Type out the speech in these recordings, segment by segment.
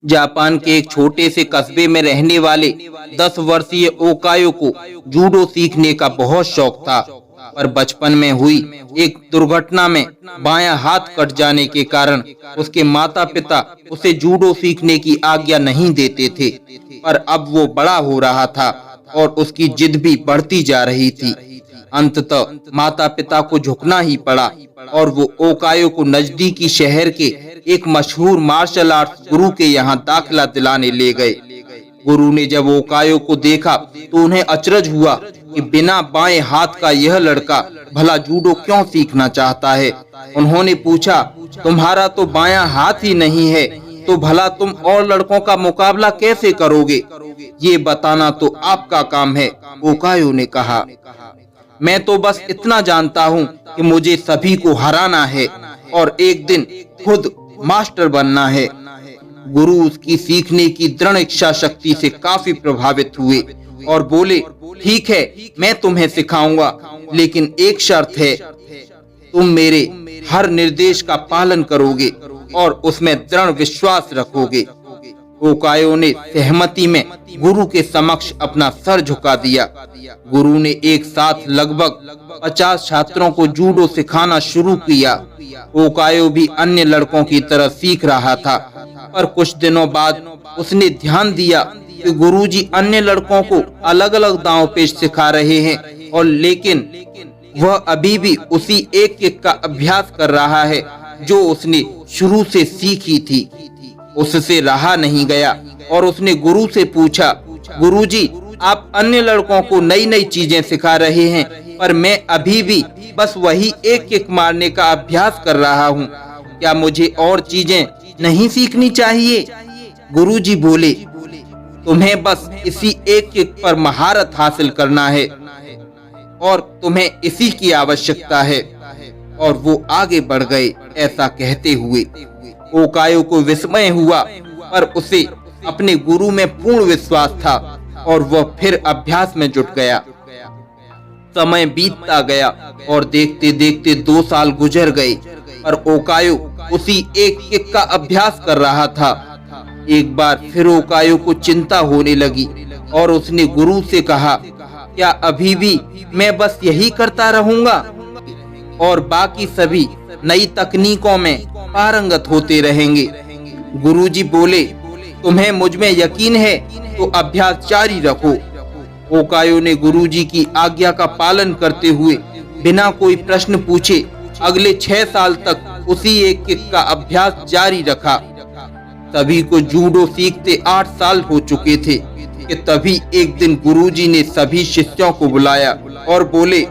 Japan के एक छोटे से कस्बे में रहने वाले 10 वर्षीय ओकायो को जूडो सीखने का बहुत शौक था, पर बचपन में हुई एक दुर्घटना में बायां हाथ कट जाने के कारण उसके माता पिता उसे जूडो सीखने की आज्ञा नहीं देते थे। पर अब वो बड़ा हो रहा था और उसकी जिद भी बढ़ती जा रही थी। अंततः माता पिता को झुकना ही पड़ा और वो ओकायो को नजदीकी शहर के एक मशहूर मार्शल आर्ट्स गुरु के यहाँ दाखिला दिलाने ले गए। गुरु ने जब ओकायो को देखा तो उन्हें अचरज हुआ कि बिना बाएं हाथ का यह लड़का भला जूडो क्यों सीखना चाहता है। उन्होंने पूछा, तुम्हारा तो बायां हाथ ही नहीं है, तो भला तुम और लड़कों का मुकाबला कैसे करोगे? ये बताना तो आपका काम है। ओकायो ने कहा, मैं तो बस इतना जानता हूँ कि मुझे सभी को हराना है और एक दिन खुद मास्टर बनना है। गुरु उसकी सीखने की दृढ़ इच्छा शक्ति से काफी प्रभावित हुए और बोले, ठीक है, मैं तुम्हें सिखाऊंगा, लेकिन एक शर्त है, तुम मेरे हर निर्देश का पालन करोगे और उसमें दृढ़ विश्वास रखोगे। ओकायो ने सहमति में गुरु के समक्ष अपना सर झुका दिया। गुरु ने एक साथ लगभग 50 छात्रों को जूडो सिखाना शुरू किया। ओकायो भी अन्य लड़कों की तरह सीख रहा था, पर कुछ दिनों बाद उसने ध्यान दिया कि गुरुजी अन्य लड़कों को अलग अलग दांव पेच सिखा रहे हैं और लेकिन वह अभी भी उसी एक किक का अभ्यास कर रहा है जो उसने शुरू से सीखी थी। उससे रहा नहीं गया और उसने गुरु से पूछा, गुरुजी, आप अन्य लड़कों को नई नई चीजें सिखा रहे हैं, पर मैं अभी भी बस वही एक किक मारने का अभ्यास कर रहा हूँ। क्या मुझे और चीजें नहीं सीखनी चाहिए? गुरुजी बोले, तुम्हें बस इसी एक किक पर महारत हासिल करना है और तुम्हें इसी की आवश्यकता है। और वो आगे बढ़ गए। ऐसा कहते हुए ओकायो को विस्मय हुआ, पर उसे अपने गुरु में पूर्ण विश्वास था और वह फिर अभ्यास में जुट गया। समय बीतता गया और देखते देखते 2 साल गुजर गए, पर ओकायो उसी एक किक का अभ्यास कर रहा था। एक बार फिर ओकायो को चिंता होने लगी और उसने गुरु से कहा, क्या अभी भी मैं बस यही करता रहूंगा और बाकी सभी नई तकनीकों में पारंगत होते रहेंगे? गुरुजी बोले, तुम्हें मुझ में यकीन है तो अभ्यास जारी रखो। ओकायो ने गुरुजी की आज्ञा का पालन करते हुए बिना कोई प्रश्न पूछे अगले 6 साल तक उसी एक किक का अभ्यास जारी रखा। सभी को जूडो सीखते 8 साल हो चुके थे कि तभी एक दिन गुरुजी ने सभी शिष्यों को बुलाया और बोले,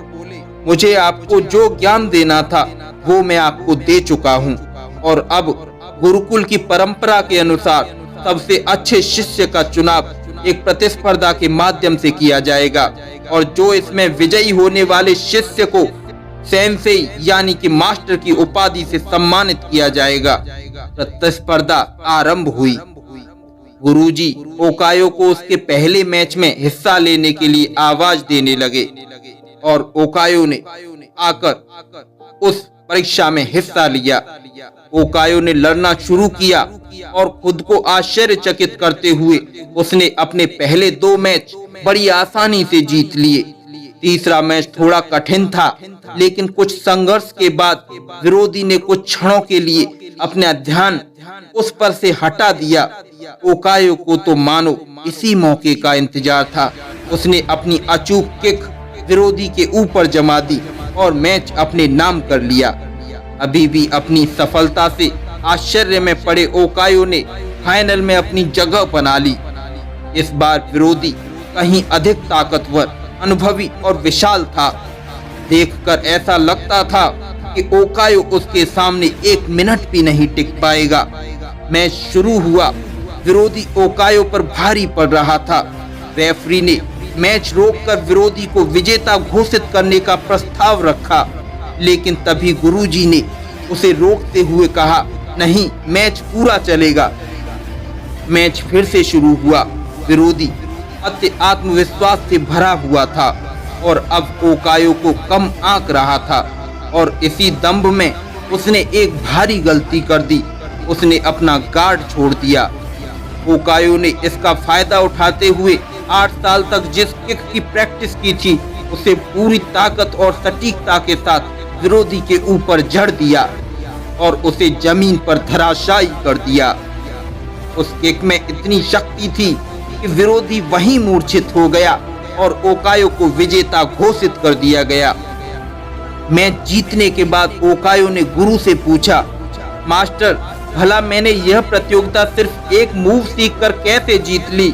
मुझे आपको जो ज्ञान देना था वो मैं आपको दे चुका हूँ और अब गुरुकुल की परंपरा के अनुसार सबसे अच्छे शिष्य का चुनाव एक प्रतिस्पर्धा के माध्यम से किया जाएगा और जो इसमें विजयी होने वाले शिष्य को सेंसेई यानी कि मास्टर की उपाधि से सम्मानित किया जाएगा। प्रतिस्पर्धा आरंभ हुई। गुरुजी ओकायो को उसके पहले मैच में हिस्सा लेने के लिए आवाज देने लगे और ओकायो ने आकर उस परीक्षा में हिस्सा लिया। ओकायो ने लड़ना शुरू किया और खुद को आश्चर्यचकित करते हुए उसने अपने पहले 2 मैच बड़ी आसानी से जीत लिए। तीसरा मैच थोड़ा कठिन था, लेकिन कुछ संघर्ष के बाद विरोधी ने कुछ क्षणों के लिए अपना ध्यान उस पर से हटा दिया। ओकायो को तो मानो इसी मौके का इंतजार था। उसने अपनी अचूक किक विरोधी के ऊपर जमा दी और मैच अपने नाम कर लिया। अभी भी अपनी सफलता से आश्चर्य में पड़े ओकायो ने फाइनल में अपनी जगह बना ली। इस बार विरोधी कहीं अधिक ताकतवर, अनुभवी और विशाल था। देखकर ऐसा लगता था कि ओकायो उसके सामने 1 मिनट भी नहीं टिक पाएगा। मैच शुरू हुआ। विरोधी ओकायो पर भारी पड़ रहा था। रेफरी ने मैच रोककर विरोधी को विजेता घोषित करने का प्रस्ताव रखा, लेकिन तभी गुरुजी ने उसे रोकते हुए कहा, नहीं, मैच पूरा चलेगा। मैच फिर से शुरू हुआ। विरोधी अति आत्मविश्वास से भरा हुआ था और अब ओकायो को कम आंक रहा था और इसी दंभ में उसने एक भारी गलती कर दी। उसने अपना गार्ड छोड़ दिया। ओकायो ने इसका फायदा उठाते हुए 8 साल तक जिस किक की प्रैक्टिस की थी उसे पूरी ताकत और सटीकता के साथ विरोधी के ऊपर जड़ दिया और उसे जमीन पर धराशायी कर दिया। उस किक में इतनी शक्ति थी कि विरोधी वहीं मूर्छित हो गया और ओकायो को विजेता घोषित कर दिया गया। मैच जीतने के बाद ओकायो ने गुरु से पूछा, मास्टर भला मैंने यह प्रतियोगिता सिर्फ एक मूव सीखकर कैसे जीत ली?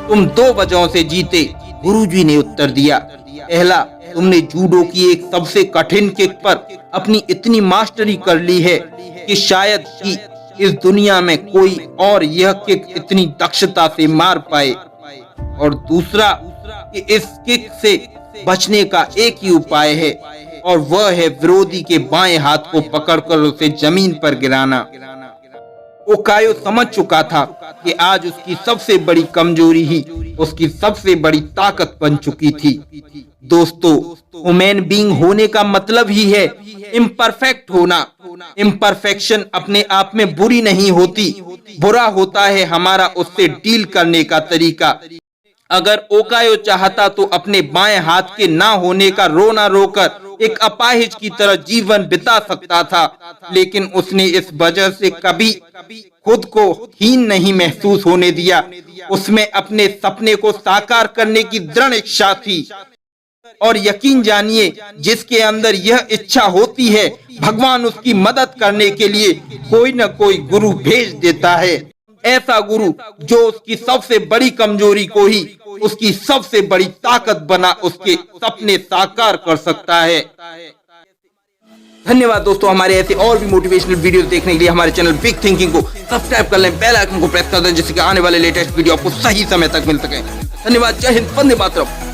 तुम 2 वजहों से जीते। गुरुजी ने उत्तर दिया, पहला, तुमने जूडो की एक सबसे कठिन किक पर अपनी इतनी मास्टरी कर ली है कि शायद ही इस दुनिया में कोई और यह किक इतनी दक्षता से मार पाए। और दूसरा कि इस किक से बचने का एक ही उपाय है और वह है विरोधी के बाएं हाथ को पकड़कर उसे जमीन पर गिराना। ओकायो समझ चुका था कि आज उसकी सबसे बड़ी कमजोरी ही उसकी सबसे बड़ी ताकत बन चुकी थी। दोस्तों, ह्यूमन बीइंग होने का मतलब ही है इम्परफेक्ट होना। इम्परफेक्शन अपने आप में बुरी नहीं होती, बुरा होता है हमारा उससे डील करने का तरीका। अगर ओकायो चाहता तो अपने बाएं हाथ के ना होने का रोना रोकर एक अपाहिज की तरह जीवन बिता सकता था, लेकिन उसने इस वजह से कभी खुद को हीन नहीं महसूस होने दिया। उसमें अपने सपने को साकार करने की दृढ़ इच्छा थी और यकीन जानिए, जिसके अंदर यह इच्छा होती है भगवान उसकी मदद करने के लिए कोई न कोई गुरु भेज देता है। ऐसा गुरु जो उसकी सबसे बड़ी कमजोरी को ही उसकी सबसे बड़ी ताकत बना उसके सपने साकार कर सकता है। धन्यवाद दोस्तों, हमारे ऐसे और भी मोटिवेशनल वीडियोस देखने के लिए हमारे चैनल बिग थिंकिंग को सब्सक्राइब कर लें, बेल आइकन को प्रेस कर दें जिससे कि आने वाले लेटेस्ट वीडियो आपको सही समय तक मिल सके। धन्यवाद, जय हिंद, वंदे मातरम।